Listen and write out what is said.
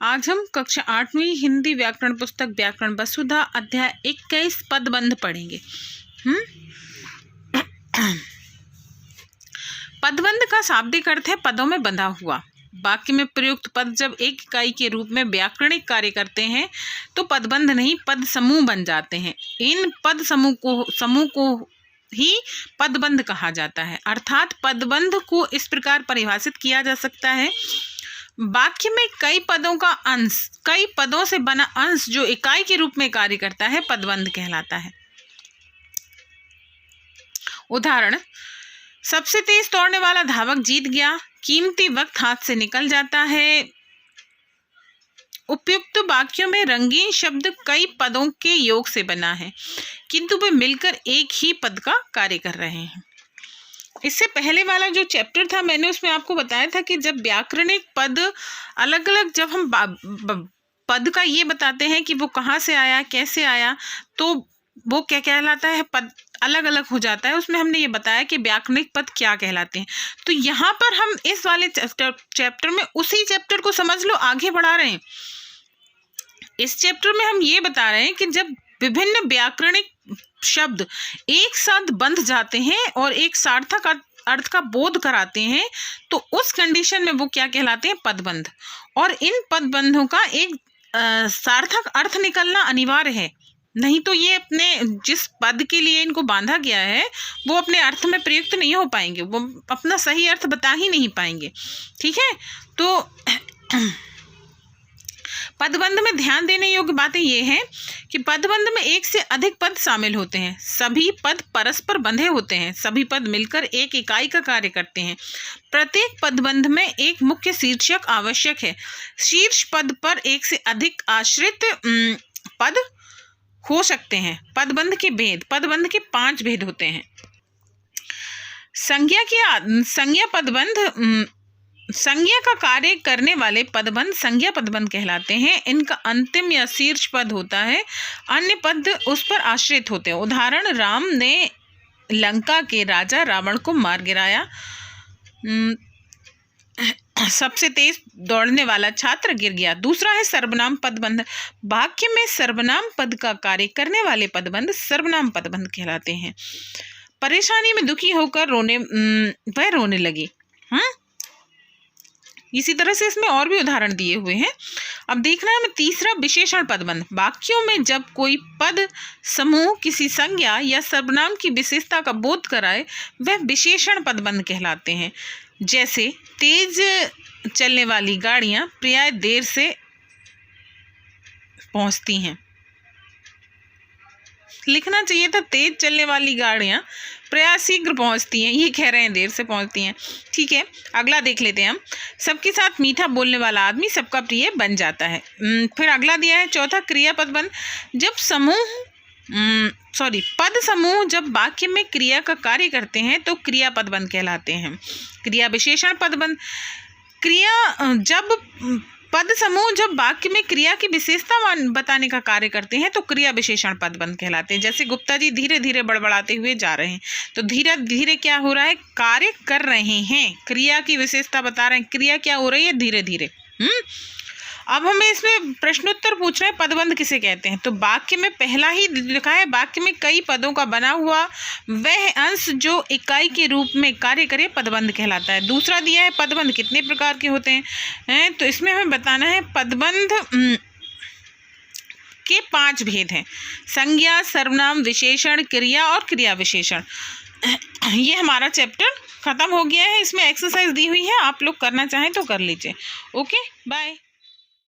आज हम कक्षा 8वीं हिंदी व्याकरण पुस्तक व्याकरण वसुधा अध्याय 21 पदबंध पढ़ेंगे। पदबंध का शाब्दिक अर्थ है पदों में बंधा हुआ। वाक्य में प्रयुक्त पद जब एक इकाई के रूप में व्याकरणिक कार्य करते हैं तो पदबंध नहीं पद समूह बन जाते हैं। इन पद समूह को ही पदबंध कहा जाता है। अर्थात पदबंध को इस प्रकार परिभाषित किया जा सकता है, वाक्य में कई पदों से बना अंश जो इकाई के रूप में कार्य करता है पदबंध कहलाता है। उदाहरण, सबसे तेज दौड़ने वाला धावक जीत गया, कीमती वक्त हाथ से निकल जाता है। उपयुक्त वाक्यों में रंगीन शब्द कई पदों के योग से बना है, किंतु वे मिलकर एक ही पद का कार्य कर रहे हैं। इससे पहले वाला जो चैप्टर था मैंने उसमें आपको बताया था कि जब व्याकरणिक पद अलग अलग, जब हम पद का ये बताते हैं कि वो कहाँ से आया, कैसे आया, तो वो क्या कहलाता है, पद अलग अलग हो जाता है। उसमें हमने ये बताया कि व्याकरणिक पद क्या कहलाते हैं। तो यहाँ पर हम इस वाले चैप्टर में उसी चैप्टर को समझ लो आगे बढ़ा रहे हैं। इस चैप्टर में हम ये बता रहे हैं कि जब विभिन्न व्याकरणिक शब्द एक साथ बंध जाते हैं और एक सार्थक अर्थ का बोध कराते हैं तो उस कंडीशन में वो क्या कहलाते हैं, पदबंध। और इन पदबंधों का एक सार्थक अर्थ निकलना अनिवार्य है, नहीं तो ये अपने जिस पद के लिए इनको बांधा गया है वो अपने अर्थ में प्रयुक्त नहीं हो पाएंगे, वो अपना सही अर्थ बता ही नहीं पाएंगे। ठीक है, तो पदबंध में ध्यान देने योग्य बातें ये हैं कि पदबंध में एक से अधिक पद शामिल होते हैं। सभी पद परस्पर बंधे होते हैं, सभी पद मिलकर एक इकाई का कार्य करते हैं। प्रत्येक पदबंध में एक मुख्य शीर्षक आवश्यक है। शीर्ष पद पर एक से अधिक आश्रित पद हो सकते हैं। पदबंध पदबंध के 5 भेद होते हैं। संज्ञा का कार्य करने वाले पदबंध संज्ञा पदबंध कहलाते हैं। इनका अंतिम या शीर्ष पद होता है, अन्य पद उस पर आश्रित होते हैं। उदाहरण, राम ने लंका के राजा रावण को मार गिराया। सबसे तेज दौड़ने वाला छात्र गिर गया। दूसरा है सर्वनाम पदबंध। वाक्य में सर्वनाम पद का कार्य करने वाले पदबंध सर्वनाम पदबंध कहलाते हैं। परेशानी में दुखी होकर वह रोने लगी। इसी तरह से इसमें और भी उदाहरण दिए हुए हैं। अब देखना है हमें तीसरा विशेषण पदबंध। वाक्यों में जब कोई पद समूह किसी संज्ञा या सर्वनाम की विशेषता का बोध कराए वह विशेषण पदबंध कहलाते हैं। जैसे, तेज चलने वाली गाड़ियां प्रायः देर से पहुंचती हैं। लिखना चाहिए था तेज चलने वाली गाड़ियां प्रायः शीघ्र पहुंचती हैं, ये कह रहे हैं देर से पहुंचती हैं। ठीक है, अगला देख लेते हैं हम। सबके साथ मीठा बोलने वाला आदमी सबका प्रिय बन जाता है। फिर अगला दिया है चौथा क्रिया पदबंध। जब पद समूह जब वाक्य में क्रिया का कार्य करते हैं तो क्रिया पदबंध कहलाते हैं। क्रिया विशेषण पदबंध। पद समूह जब वाक्य में क्रिया की विशेषता बताने का कार्य करते हैं तो क्रिया विशेषण पदबंध कहलाते हैं। जैसे, गुप्ता जी धीरे धीरे बड़बड़ाते हुए जा रहे हैं, तो धीरे धीरे क्या हो रहा है, कार्य कर रहे हैं, क्रिया की विशेषता बता रहे हैं, क्रिया क्या हो रही है, धीरे धीरे। अब हमें इसमें प्रश्नोत्तर पूछ रहे हैं पदबंध किसे कहते हैं। तो वाक्य में पहला ही लिखा है, वाक्य में कई पदों का बना हुआ वह अंश जो इकाई के रूप में कार्य करे पदबंध कहलाता है। दूसरा दिया है पदबंध कितने प्रकार के होते हैं, तो इसमें हमें बताना है पदबंध के 5 भेद हैं। संज्ञा, सर्वनाम, विशेषण, क्रिया और क्रिया विशेषण। ये हमारा चैप्टर खत्म हो गया है। इसमें एक्सरसाइज दी हुई है, आप लोग करना चाहें तो कर लीजिए। Okay, bye.